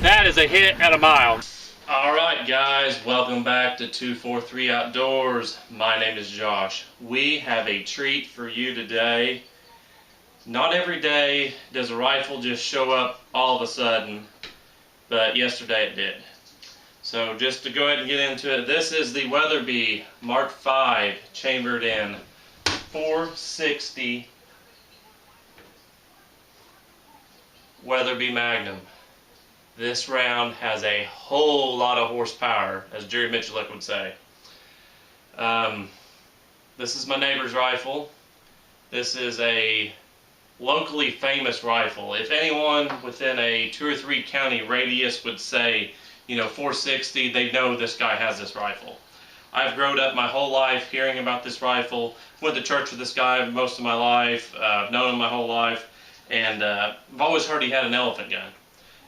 That is a hit at a mile. Alright guys, welcome back to 243 Outdoors. My name is Josh. We have a treat for you today. Not every day does a rifle just show up all of a sudden, but yesterday it did. So just to go ahead and get into it, this is the Weatherby Mark V chambered in 460 Weatherby Magnum. This round has a whole lot of horsepower, as Jerry Mitchell would say. This is my neighbor's rifle. This is a locally famous rifle. If anyone within a 2 or 3 county radius would say, you know, 460, they know this guy has this rifle. I've grown up my whole life hearing about this rifle. Went to church with this guy most of my life. I've known him my whole life. And I've always heard he had an elephant gun.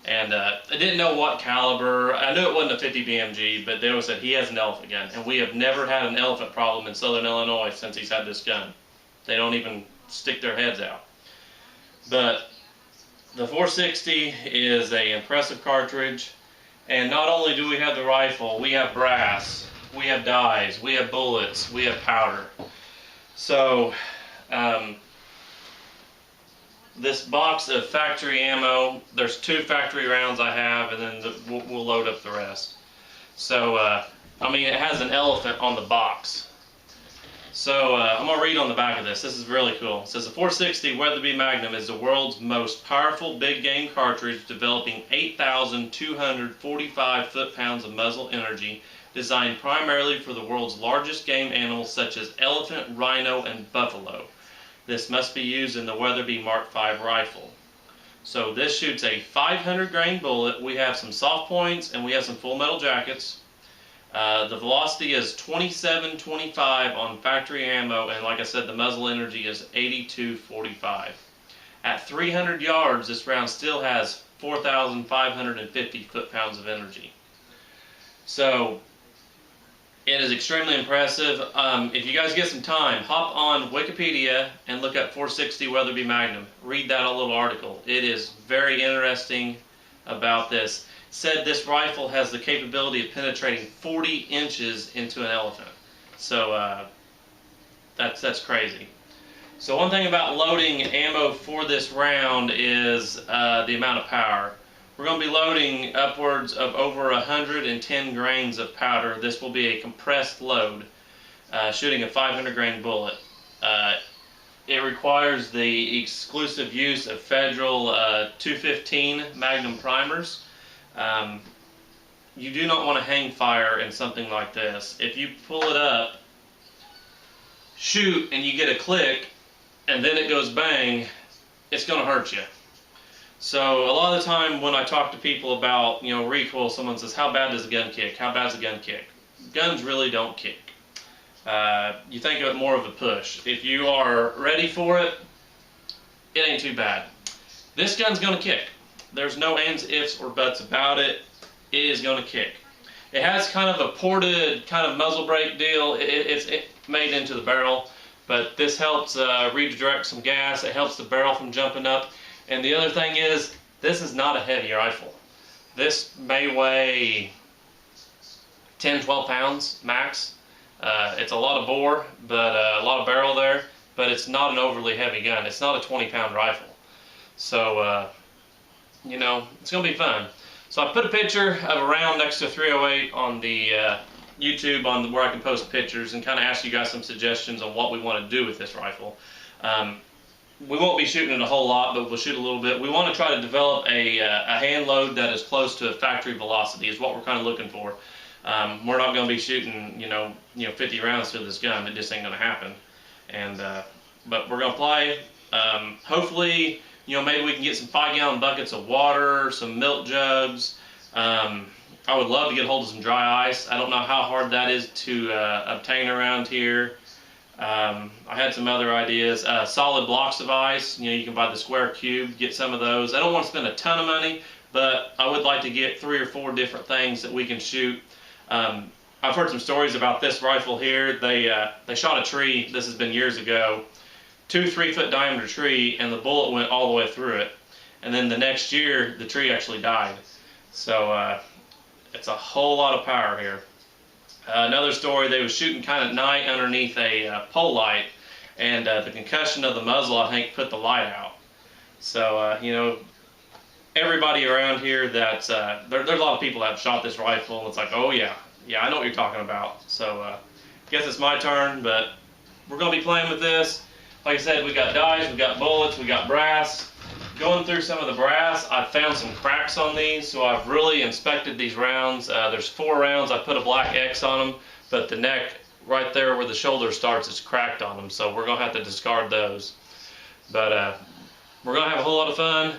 And I didn't know what caliber. I knew it wasn't a 50 BMG, but they always said he has an elephant gun. And we have never had an elephant problem in southern Illinois since he's had this gun. They don't even stick their heads out. But the 460 is an impressive cartridge. And not only do we have the rifle, we have brass, we have dies, we have bullets, we have powder. So, this box of factory ammo, there's 2 factory rounds I have, and then we'll load up the rest. So, I mean, it has an elephant on the box. So, I'm going to read on the back of this. This is really cool. It says, the 460 Weatherby Magnum is the world's most powerful big game cartridge, developing 8,245 foot-pounds of muzzle energy, designed primarily for the world's largest game animals such as elephant, rhino, and buffalo. This must be used in the Weatherby Mark V rifle. So this shoots a 500 grain bullet. We have some soft points and we have some full metal jackets. The velocity is 27.25 on factory ammo, and like I said, the muzzle energy is 82.45. At 300 yards, this round still has 4,550 foot-pounds of energy. So it is extremely impressive. If you guys get some time, hop on Wikipedia and look up 460 Weatherby Magnum. Read that little article. It is very interesting about this. Said this rifle has the capability of penetrating 40 inches into an elephant. So that's crazy. So one thing about loading ammo for this round is the amount of power. We're going to be loading upwards of over 110 grains of powder. This will be a compressed load, shooting a 500 grain bullet. It requires the exclusive use of Federal 215 Magnum primers. You do not want to hang fire in something like this. If you pull it up, shoot, and you get a click, and then it goes bang, it's going to hurt you. So a lot of the time when I talk to people about, you know, recoil, someone says, how bad does a gun kick? How bad does a gun kick? Guns really don't kick. You think of it more of a push. If you are ready for it, it ain't too bad. This gun's going to kick. There's no ands, ifs, or buts about it. It is going to kick. It has kind of a ported kind of muzzle brake deal. It's made into the barrel, but this helps redirect some gas. It helps the barrel from jumping up. And the other thing is, this is not a heavy rifle. This may weigh 10, 12 pounds max. It's a lot of bore, but a lot of barrel there, but it's not an overly heavy gun. It's not a 20-pound rifle. So, you know, it's going to be fun. So I put a picture of a round next to 308 on the YouTube where I can post pictures and kind of ask you guys some suggestions on what we want to do with this rifle. We won't be shooting it a whole lot, but we'll shoot a little bit. We want to try to develop a hand load that is close to a factory velocity is what we're kind of looking for. We're not going to be shooting, you know, 50 rounds to this gun. It just ain't going to happen. And but we're going to play. Hopefully, you know, maybe we can get some 5-gallon buckets of water, some milk jugs. I would love to get a hold of some dry ice. I don't know how hard that is to obtain around here. I had some other ideas. Solid blocks of ice. You can buy the square cube, get some of those. I don't want to spend a ton of money, but I would like to get 3 or 4 different things that we can shoot. I've heard some stories about this rifle here. They shot a tree, this has been years ago, 2 3-foot diameter tree, and the bullet went all the way through it. And then the next year, the tree actually died. So it's a whole lot of power here. Another story, they was shooting kind of at night underneath a pole light, and the concussion of the muzzle, I think, put the light out. So, everybody around here there's a lot of people that have shot this rifle, and it's like, oh yeah, I know what you're talking about. So, I guess it's my turn, but we're going to be playing with this. Like I said, we got dies, we got bullets, we got brass. Going through some of the brass, I found some cracks on these, so I've really inspected these rounds. There's 4 rounds, I put a black X on them, but the neck right there where the shoulder starts is cracked on them, so we're going to have to discard those. But we're going to have a whole lot of fun.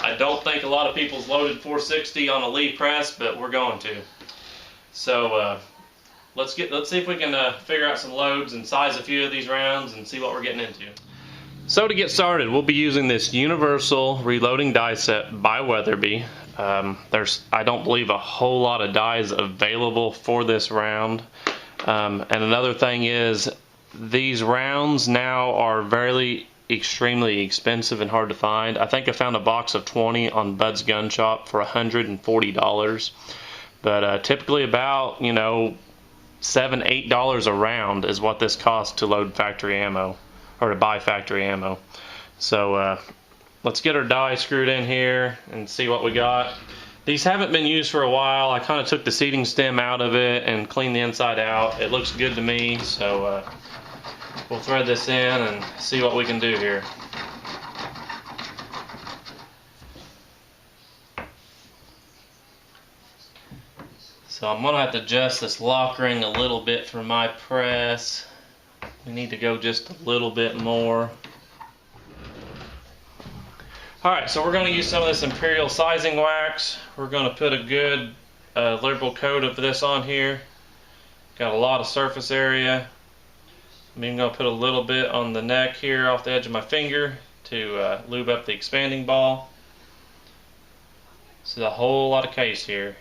I don't think a lot of people's loaded 460 on a Lee press, but we're going to. So let's see if we can figure out some loads and size a few of these rounds and see what we're getting into. So to get started, we'll be using this universal reloading die set by Weatherby. There's, I don't believe, a whole lot of dies available for this round. And another thing is, these rounds now are extremely expensive and hard to find. I think I found a box of 20 on Bud's Gun Shop for $140. But typically about, $7, $8 a round is what this costs to load factory ammo, or to buy factory ammo. So let's get our die screwed in here and see what we got. These haven't been used for a while. I kind of took the seating stem out of it and cleaned the inside out. It looks good to me, so we'll thread this in and see what we can do here. So I'm going to have to adjust this lock ring a little bit for my press. We need to go just a little bit more. Alright, so we're going to use some of this Imperial sizing wax. We're going to put a good liberal coat of this on here. Got a lot of surface area. I'm even going to put a little bit on the neck here off the edge of my finger to lube up the expanding ball. This is a whole lot of case here.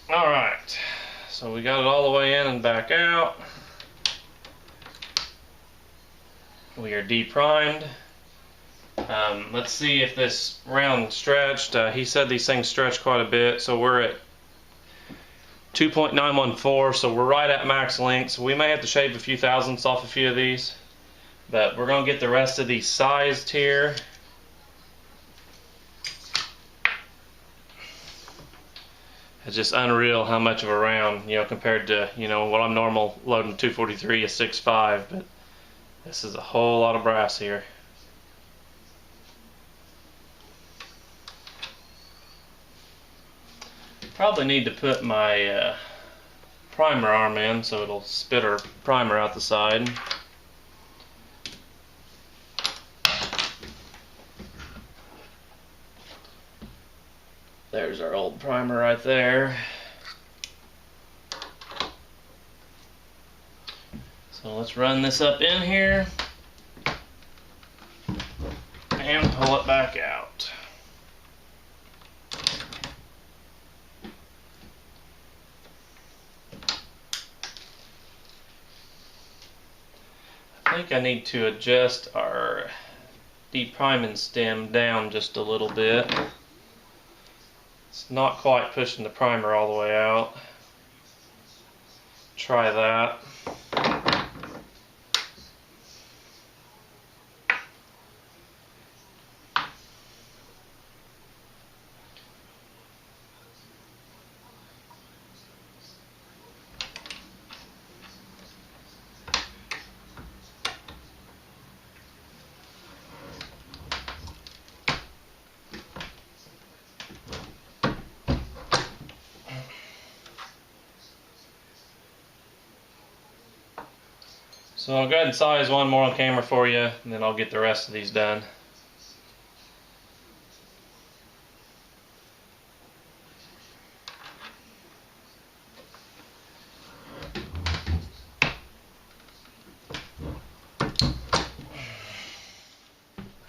Alright, so we got it all the way in and back out. We are de-primed. Let's see if this round stretched. He said these things stretch quite a bit, so we're at 2.914, so we're right at max length. So we may have to shave a few thousandths off a few of these, but we're going to get the rest of these sized here. It's just unreal how much of a round, compared to, what I'm normal loading 243 is 6.5, but this is a whole lot of brass here. Probably need to put my primer arm in so it'll spit our primer out the side. There's our old primer right there. So let's run this up in here and pull it back out. I think I need to adjust our de-priming stem down just a little bit. It's not quite pushing the primer all the way out. Try that. So I'll go ahead and size one more on camera for you, and then I'll get the rest of these done.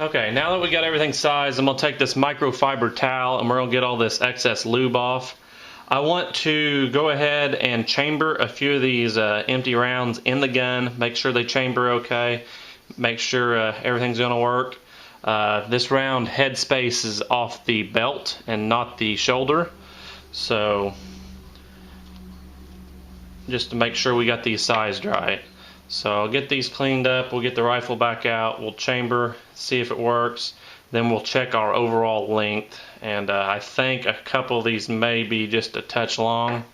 Okay, now that we got everything sized, I'm going to take this microfiber towel and we're going to get all this excess lube off. I want to go ahead and chamber a few of these empty rounds in the gun, make sure they chamber okay, make sure everything's going to work. This round head space is off the belt and not the shoulder, so just to make sure we got these sized right. So I'll get these cleaned up, we'll get the rifle back out, we'll chamber, see if it works, then we'll check our overall length, and I think a couple of these may be just a touch long.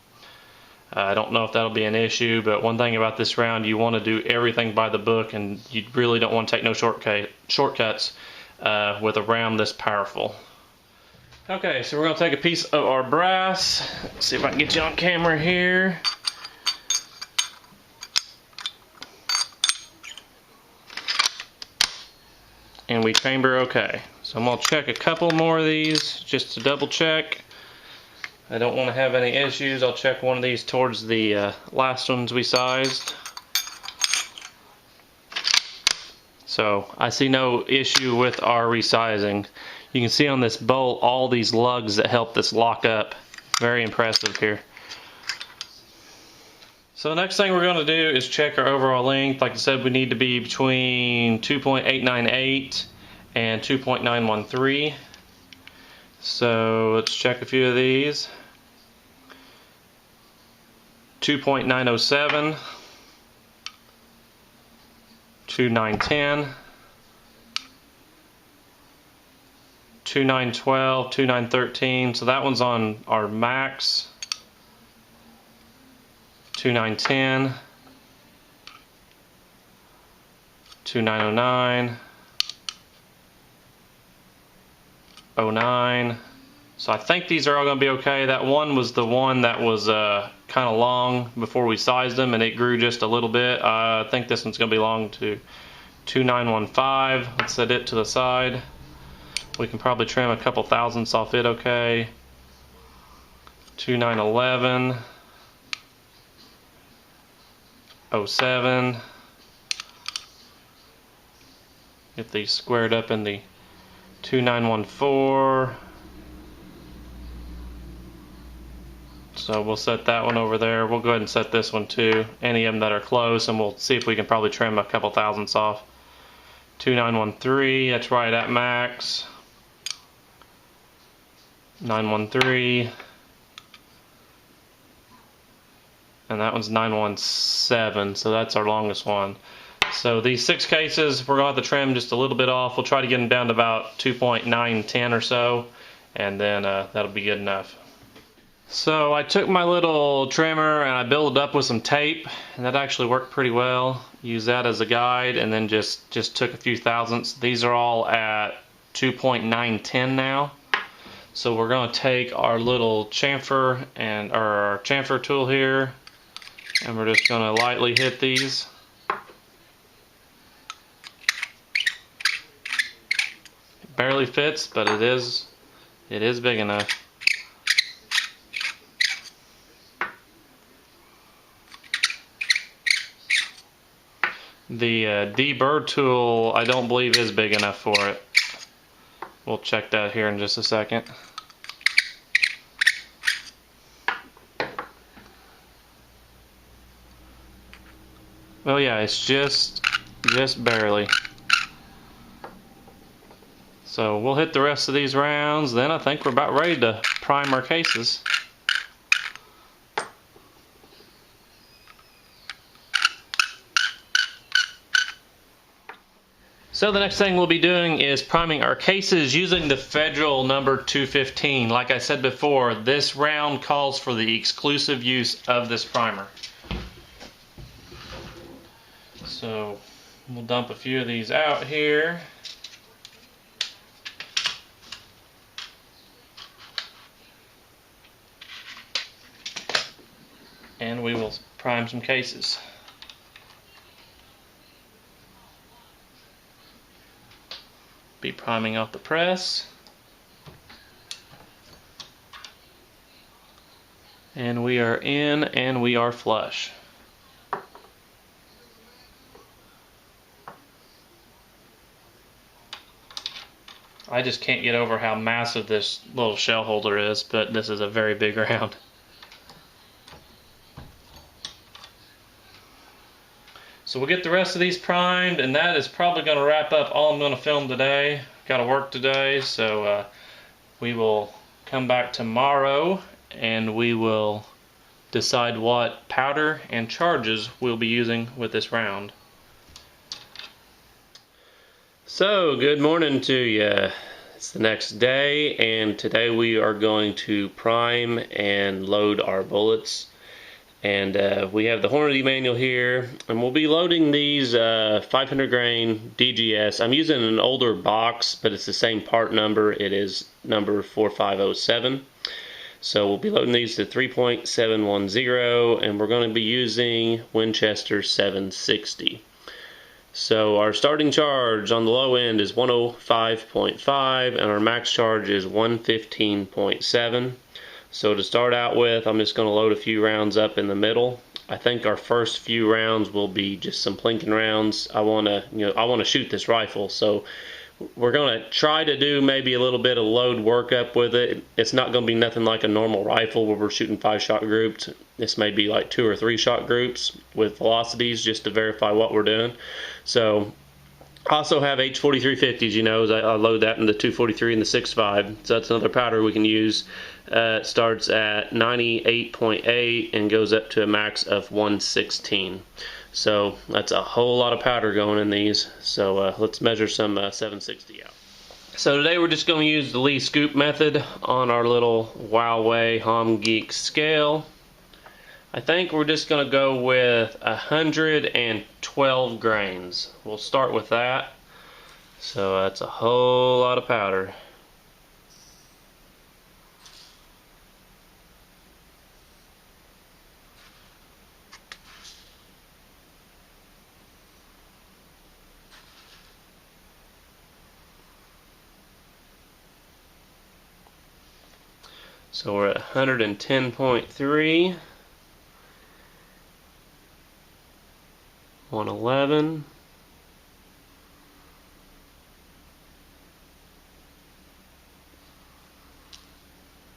I don't know if that'll be an issue, but one thing about this round, you want to do everything by the book, and you really don't want to take no shortcuts with a round this powerful. Okay, so we're going to take a piece of our brass. Let's see if I can get you on camera here. And we chamber okay. So I'm going to check a couple more of these just to double check. I don't want to have any issues. I'll check one of these towards the last ones we sized. So I see no issue with our resizing. You can see on this bolt all these lugs that help this lock up. Very impressive here. So the next thing we're going to do is check our overall length. Like I said, we need to be between 2.898 and 2.913. So let's check a few of these. 2.907, 2.910, 2.912, 2.913. So that one's on our max. 2.910, 2.909, 09. So I think these are all going to be okay. That one was the one that was kind of long before we sized them, and it grew just a little bit. I think this one's going to be long to 2.915. Let's set it to the side. We can probably trim a couple thousandths off it okay. 2.911. 07. Get these squared up in the 2914. So we'll set that one over there. We'll go ahead and set this one too. Any of them that are close, and we'll see if we can probably trim a couple thousandths off. 2913, that's right at max. 913. And that one's 917, so that's our longest one. So these 6 cases, we're going to have to trim just a little bit off. We'll try to get them down to about 2.910 or so, and then that'll be good enough. So I took my little trimmer and I built it up with some tape, and that actually worked pretty well. Use that as a guide, and then just took a few thousandths. These are all at 2.910 now. So we're going to take our little chamfer and our chamfer tool here, and we're just going to lightly hit these. It barely fits, but it is big enough. The deburr tool, I don't believe is big enough for it. We'll check that here in just a second. Well, yeah, it's just barely. So we'll hit the rest of these rounds, then I think we're about ready to prime our cases. So the next thing we'll be doing is priming our cases using the Federal number 215. Like I said before, this round calls for the exclusive use of this primer. So we'll dump a few of these out here. And we will prime some cases. Be priming off the press. And we are in and we are flush. I just can't get over how massive this little shell holder is, but this is a very big round. So we'll get the rest of these primed, and that is probably going to wrap up all I'm going to film today. Got to work today, so we will come back tomorrow and we will decide what powder and charges we'll be using with this round. So, good morning to you. It's the next day, and today we are going to prime and load our bullets. And we have the Weatherby manual here, and we'll be loading these 500 grain DGS. I'm using an older box, but it's the same part number. It is number 4507. So we'll be loading these to 3.710, and we're going to be using Winchester 760. So our starting charge on the low end is 105.5, and our max charge is 115.7. So to start out with, I'm just going to load a few rounds up in the middle. I think our first few rounds will be just some plinking rounds. I want to shoot this rifle, so we're going to try to do maybe a little bit of load workup with it. It's not going to be nothing like a normal rifle where we're shooting 5-shot groups. This may be like 2 or 3-shot groups with velocities just to verify what we're doing. So I also have H4350s, you know, I load that in the 243 and the 6.5. So that's another powder we can use. It starts at 98.8 and goes up to a max of 116. So that's a whole lot of powder going in these. So let's measure some 760 out. So today we're just going to use the Lee scoop method on our little Wowway Hom Geek scale. I think we're just going to go with 112 grains. We'll start with that. So that's a whole lot of powder. So we're at 110.3, 111,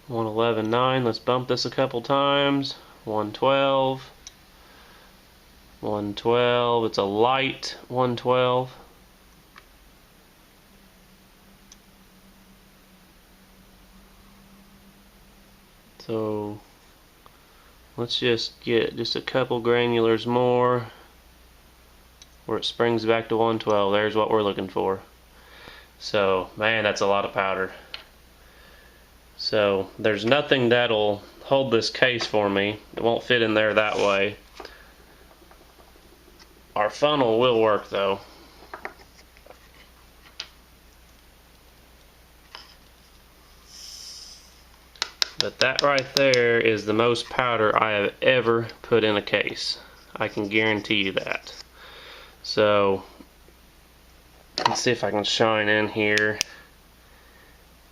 111.9. Let's bump this a couple times. 112, 112. It's a light 112. So let's just get just a couple granulars more where it springs back to 112. There's what we're looking for. So, man, that's a lot of powder. So there's nothing that'll hold this case for me. It won't fit in there that way. Our funnel will work though. But that right there is the most powder I have ever put in a case. I can guarantee you that. So let's see if I can shine in here.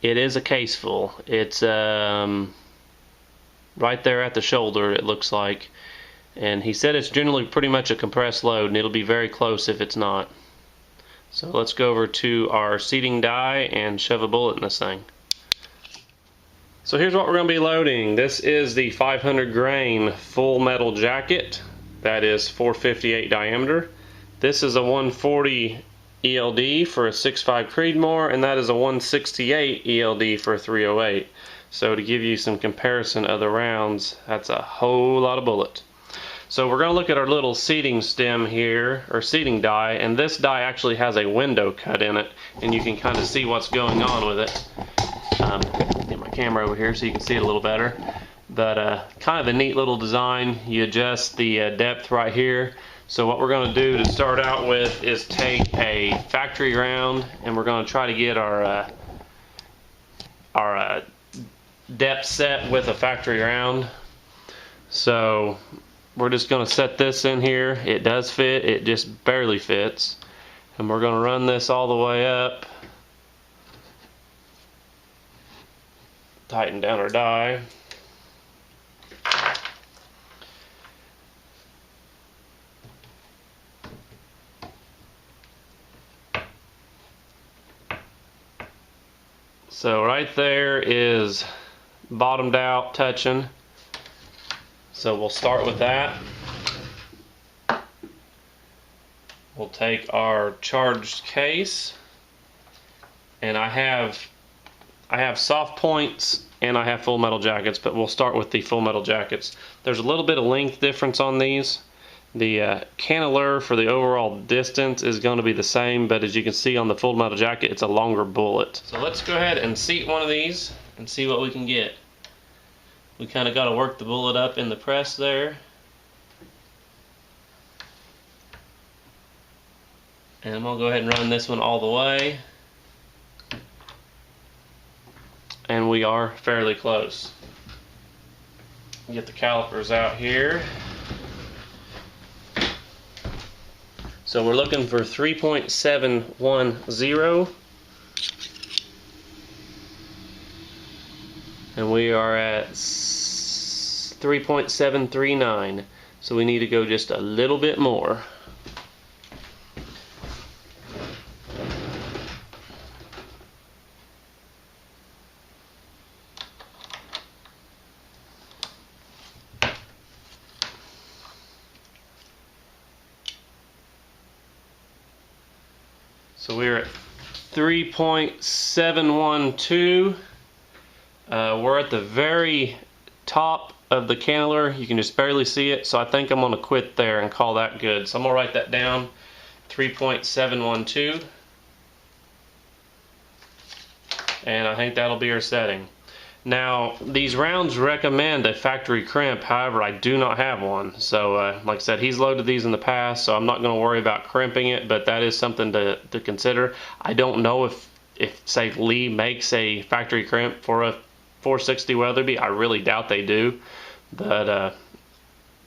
It is a case full. It's right there at the shoulder, it looks like. And he said it's generally pretty much a compressed load, and it'll be very close if it's not. So let's go over to our seating die and shove a bullet in this thing. So here's what we're going to be loading. This is the 500 grain full metal jacket. That is 458 diameter. This is a 140 ELD for a 6.5 Creedmoor, and that is a 168 ELD for a 308. So to give you some comparison of the rounds, that's a whole lot of bullet. So we're going to look at our little seating stem here, or seating die, and this die actually has a window cut in it, and you can kind of see what's going on with it. Get my camera over here so you can see it a little better. But kind of a neat little design. You adjust the depth right here. So what we're going to do to start out with is take a factory round, and we're going to try to get our depth set with a factory round. So we're just going to set this in here. It does fit, it just barely fits. And we're going to run this all the way up. Tighten down our die. So right there is bottomed out, touching. So we'll start with that. We'll take our charged case, and I have soft points and I have full metal jackets, but we'll start with the full metal jackets. There's a little bit of length difference on these. The cannelure for the overall distance is going to be the same, but as you can see on the full metal jacket, it's a longer bullet. So let's go ahead and seat one of these and see what we can get. We kind of got to work the bullet up in the press there. And I'm going to go ahead and run this one all the way. And we are fairly close. Get the calipers out here. So we're looking for 3.710. And we are at 3.739. So we need to go just a little bit more. So we're at 3.712. We're at the very top of the cannelure. You can just barely see it, so I think I'm going to quit there and call that good. So I'm going to write that down, 3.712. And I think that'll be our setting. Now, these rounds recommend a factory crimp, however, I do not have one. So, like I said, he's loaded these in the past, so I'm not going to worry about crimping it, but that is something to consider. I don't know if say, Lee makes a factory crimp for a 460 Weatherby. I really doubt they do. But,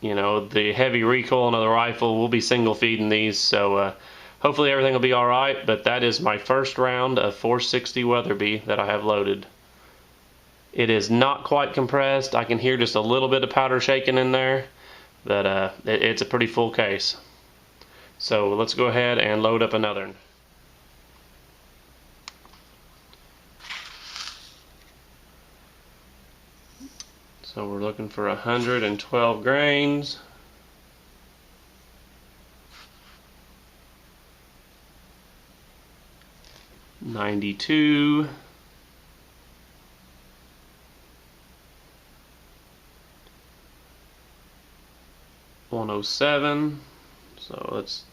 you know, the heavy recoil on the rifle, we'll be single feeding these, so hopefully everything will be alright. But that is my first round of 460 Weatherby that I have loaded. It is not quite compressed. I can hear just a little bit of powder shaking in there, but it's a pretty full case. So let's go ahead and load up another one. So we're looking for 112 grains. $92. 107. So let's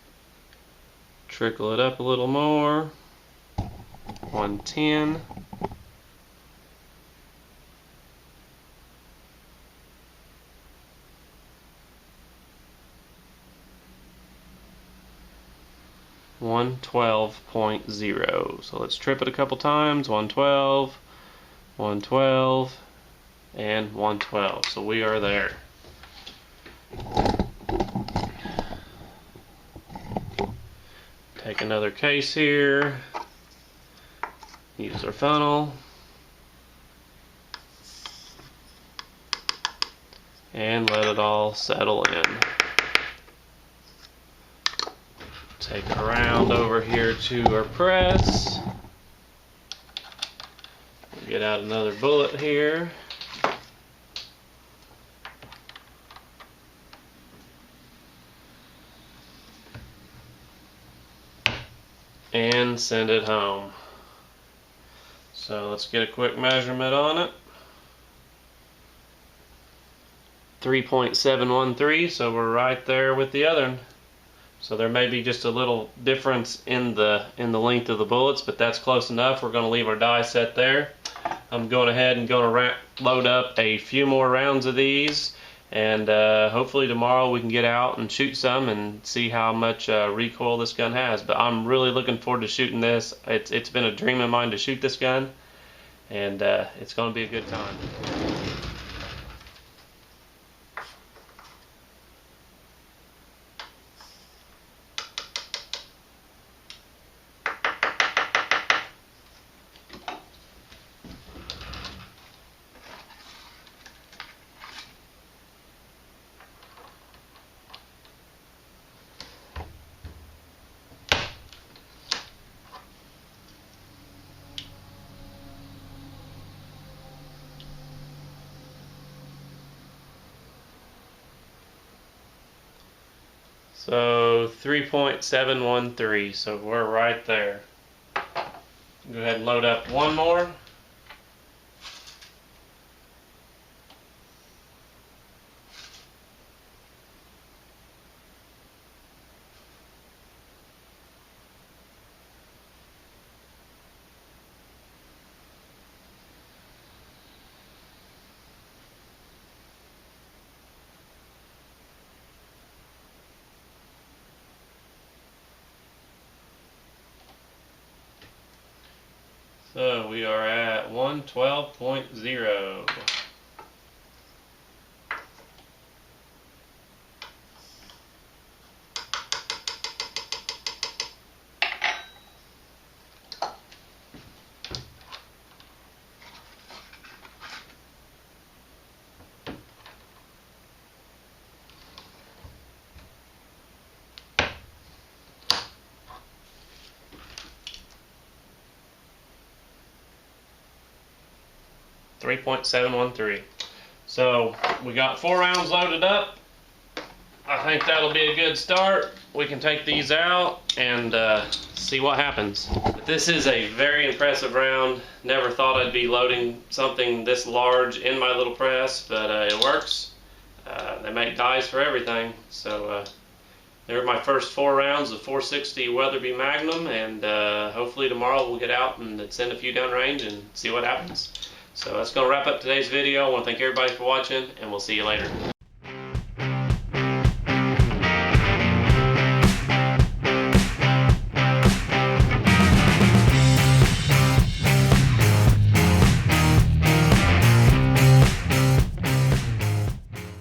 trickle it up a little more. 110. 112.0. So let's trip it a couple times. 112, 112, and 112. So we are there. Take another case here. Use our funnel. And let it all settle in. Take it around over here to our press. Get out another bullet here. And send it home. So let's get a quick measurement on it. 3.713, so we're right there with the other one. So there may be just a little difference in the length of the bullets, but that's close enough. We're going to leave our die set there. I'm going ahead and going to load up a few more rounds of these, and hopefully tomorrow we can get out and shoot some and see how much recoil this gun has. But I'm really looking forward to shooting this. It's been a dream of mine to shoot this gun, and it's going to be a good time. So 3.713, so we're right there. Go ahead and load up one more. So we are at 112.0. .713. So we got 4 rounds loaded up. I think that'll be a good start. We can take these out and see what happens. But this is a very impressive round. Never thought I'd be loading something this large in my little press, but it works. They make dies for everything. So they're my first 4 rounds of 460 Weatherby Magnum, and hopefully tomorrow we'll get out and send a few downrange and see what happens. So that's going to wrap up today's video. I want to thank everybody for watching, and we'll see you later.